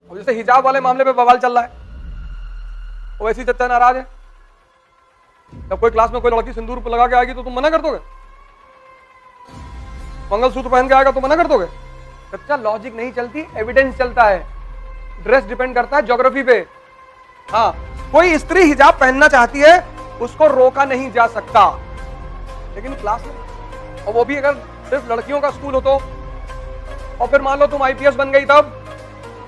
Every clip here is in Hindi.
और जैसे हिजाब वाले मामले पे बवाल चल रहा है, वैसे ही चच्चा नाराज है। जब कोई क्लास में कोई लड़की सिंदूर लगा के आएगी तो तुम मना कर दोगे? मंगलसूत्र पहन के आएगा तो मना कर दोगे? चच्चा लॉजिक नहीं चलती, एविडेंस चलता है। ड्रेस डिपेंड करता है ज्योग्राफी पे। हाँ, कोई स्त्री हिजाब पहनना चाहती है, उसको रोका नहीं जा सकता। लेकिन क्लास में, और वो भी अगर सिर्फ लड़कियों का स्कूल हो तो, और फिर मान लो तुम आईपीएस बन गई तब,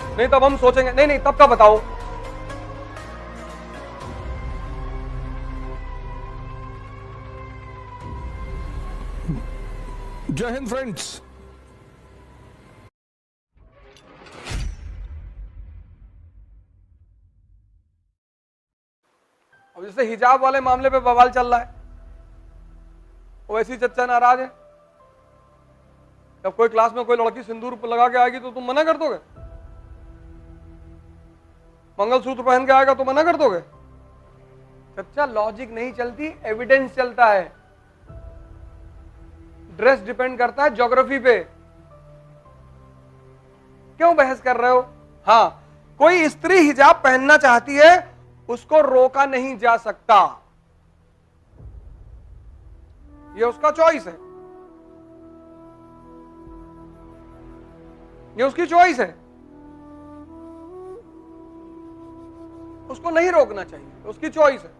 नहीं तब हम सोचेंगे, नहीं नहीं तब का बताओ। जय हिंद फ्रेंड्स। अब जैसे हिजाब वाले मामले पे बवाल चल रहा है, वैसे ही चच्चा नाराज है। जब कोई क्लास में कोई लड़की सिंदूर लगा के आएगी तो तुम मना कर दोगे? मंगलसूत्र पहन के आएगा तो मना कर दोगे? चच्चा लॉजिक नहीं चलती, एविडेंस चलता है। ड्रेस डिपेंड करता है ज्योग्राफी पे। क्यों बहस कर रहे हो? हाँ, कोई स्त्री हिजाब पहनना चाहती है, उसको रोका नहीं जा सकता। ये उसका चॉइस है, ये उसकी चॉइस है। उसको नहीं रोकना चाहिए, उसकी चॉइस है।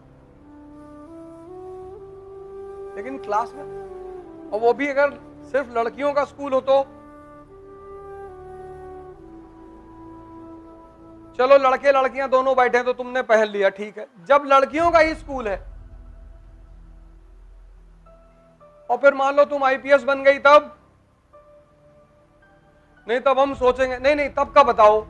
लेकिन क्लास में, और वो भी अगर सिर्फ लड़कियों का स्कूल हो तो, चलो लड़के लड़कियां दोनों बैठे हैं तो तुमने पहन लिया, ठीक है। जब लड़कियों का ही स्कूल है और फिर मान लो तुम आईपीएस बन गई तब, नहीं तब हम सोचेंगे, नहीं नहीं तब का बताओ।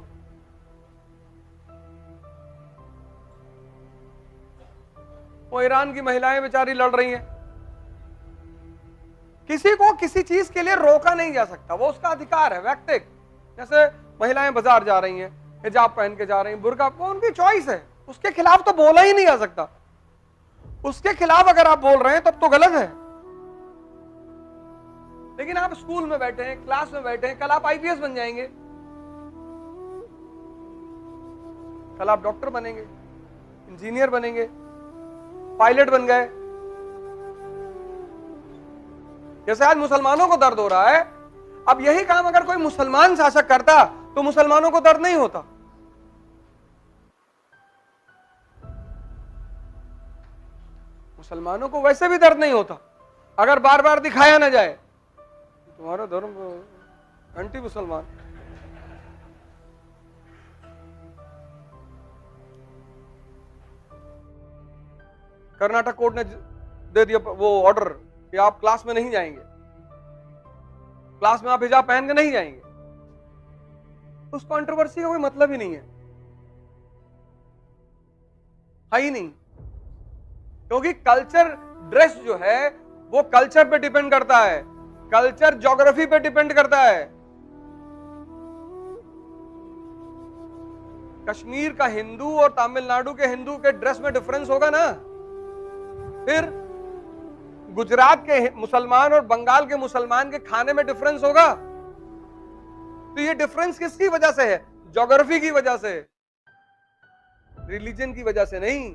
वो ईरान की महिलाएं बेचारी लड़ रही हैं, किसी को किसी चीज के लिए रोका नहीं जा सकता, वो उसका अधिकार है व्यक्तिगत। जैसे महिलाएं बाजार जा रही हैं, हिजाब पहन के जा रही हैं, बुर्का, वो उनकी चॉइस है, उसके खिलाफ तो बोला ही नहीं जा सकता। उसके खिलाफ अगर आप बोल रहे हैं तब तो गलत है। लेकिन आप स्कूल में बैठे हैं, क्लास में बैठे हैं, कल आप आईपीएस बन जाएंगे, कल आप डॉक्टर बनेंगे, इंजीनियर बनेंगे, पायलट बन गए। जैसे आज मुसलमानों को दर्द हो रहा है, अब यही काम अगर कोई मुसलमान शासक करता तो मुसलमानों को दर्द नहीं होता। मुसलमानों को वैसे भी दर्द नहीं होता अगर बार बार दिखाया ना जाए तुम्हारा धर्म एंटी मुसलमान। कर्नाटक कोर्ट ने दे दिया वो ऑर्डर कि आप क्लास में नहीं जाएंगे, क्लास में आप हिजाब पहन के नहीं जाएंगे। उस कंट्रोवर्सी का कोई मतलब ही नहीं है ही नहीं। क्योंकि कल्चर, ड्रेस जो है वो कल्चर पे डिपेंड करता है, कल्चर ज्योग्राफी पे डिपेंड करता है। कश्मीर का हिंदू और तमिलनाडु के हिंदू के ड्रेस में डिफरेंस होगा ना, फिर गुजरात के मुसलमान और बंगाल के मुसलमान के खाने में डिफरेंस होगा। तो ये डिफरेंस किसकी वजह से है? ज्योग्राफी की वजह से, रिलीजन की वजह से नहीं।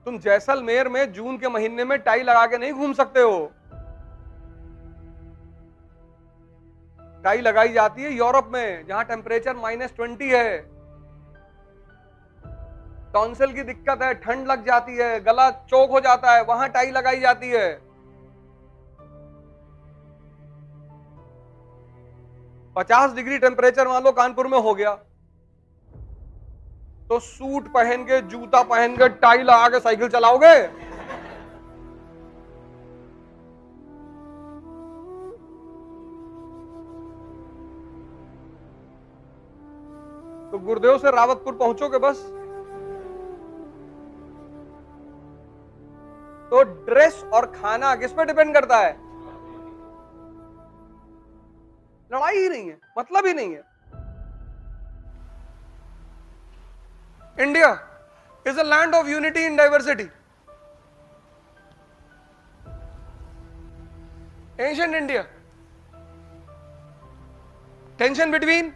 तुम जैसलमेर में जून के महीने में टाई लगा के नहीं घूम सकते हो। टाई लगाई जाती है यूरोप में जहां टेम्परेचर -20 है, टॉन्सिल की दिक्कत है, ठंड लग जाती है, गला चोक हो जाता है, वहां टाई लगाई जाती है। 50 डिग्री टेम्परेचर मान लो कानपुर में हो गया तो सूट पहन के, जूता पहन के, टाई लगा के साइकिल चलाओगे? तो गुरुदेव से रावतपुर पहुंचोगे बस। तो ड्रेस और खाना किस पे डिपेंड करता है? लड़ाई ही नहीं है, मतलब ही नहीं है। India is a land of unity in diversity. Ancient India Tension between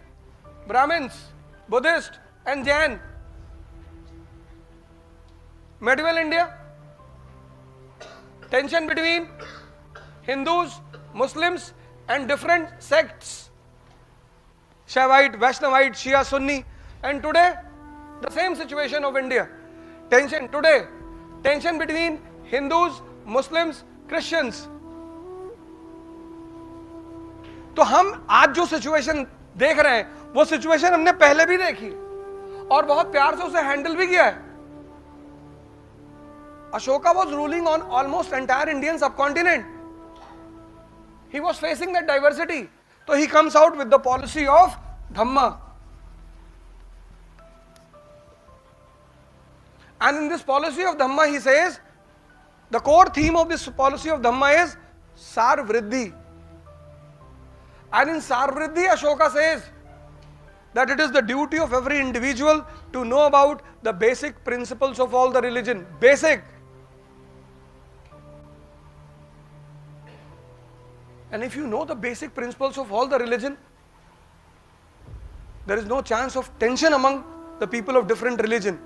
Brahmins, Buddhist and Jain. Medieval India. Tension between Hindus, Muslims and different sects. Shaivite, Vaishnavite, Shia, Sunni. And today, the same situation of India. Tension today. Tension between Hindus, Muslims, Christians. तो हम आज जो सिचुएशन देख रहे हैं वो सिचुएशन हमने पहले भी देखी और बहुत प्यार से उसे हैंडल भी किया है. Ashoka was ruling on almost entire Indian subcontinent. He was facing that diversity. So he comes out with the policy of Dhamma. And in this policy of Dhamma he says, the core theme of this policy of Dhamma is Sar Vriddhi. And in Sar Vriddhi, Ashoka says that it is the duty of every individual to know about the basic principles of all the religion. Basic. And if you know the basic principles of all the religion, there is no chance of tension among the people of different religion.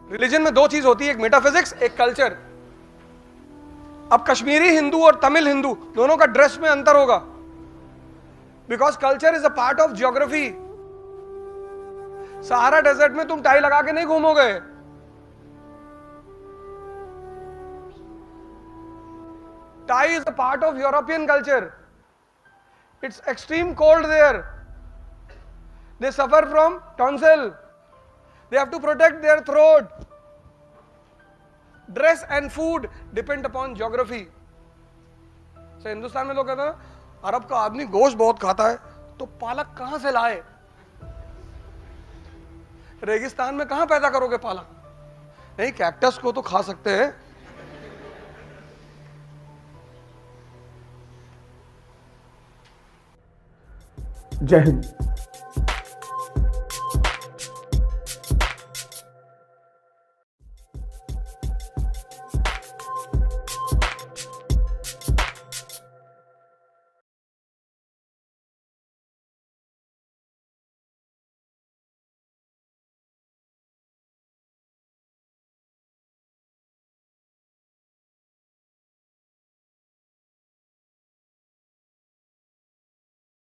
Religion में दो चीज होती है, एक मेटाफिजिक्स, एक कल्चर. अब कश्मीरी हिंदू और तमिल हिंदू दोनों का ड्रेस में अंतर होगा. Because culture is a part of geography. Sahara desert में तुम टाई लगा के नहीं घूमोगे. Tie is a part of European culture. It's extreme cold there. They suffer from tonsil. They have to protect their throat. Dress and food depend upon geography. So Hindustan में लोग कहते हैं अरब का आदमी गोश्त बहुत खाता है, तो पालक कहां से लाए? रेगिस्तान में कहां पैदा करोगे पालक? नहीं, कैक्टस को तो खा सकते हैं. जय हिंद.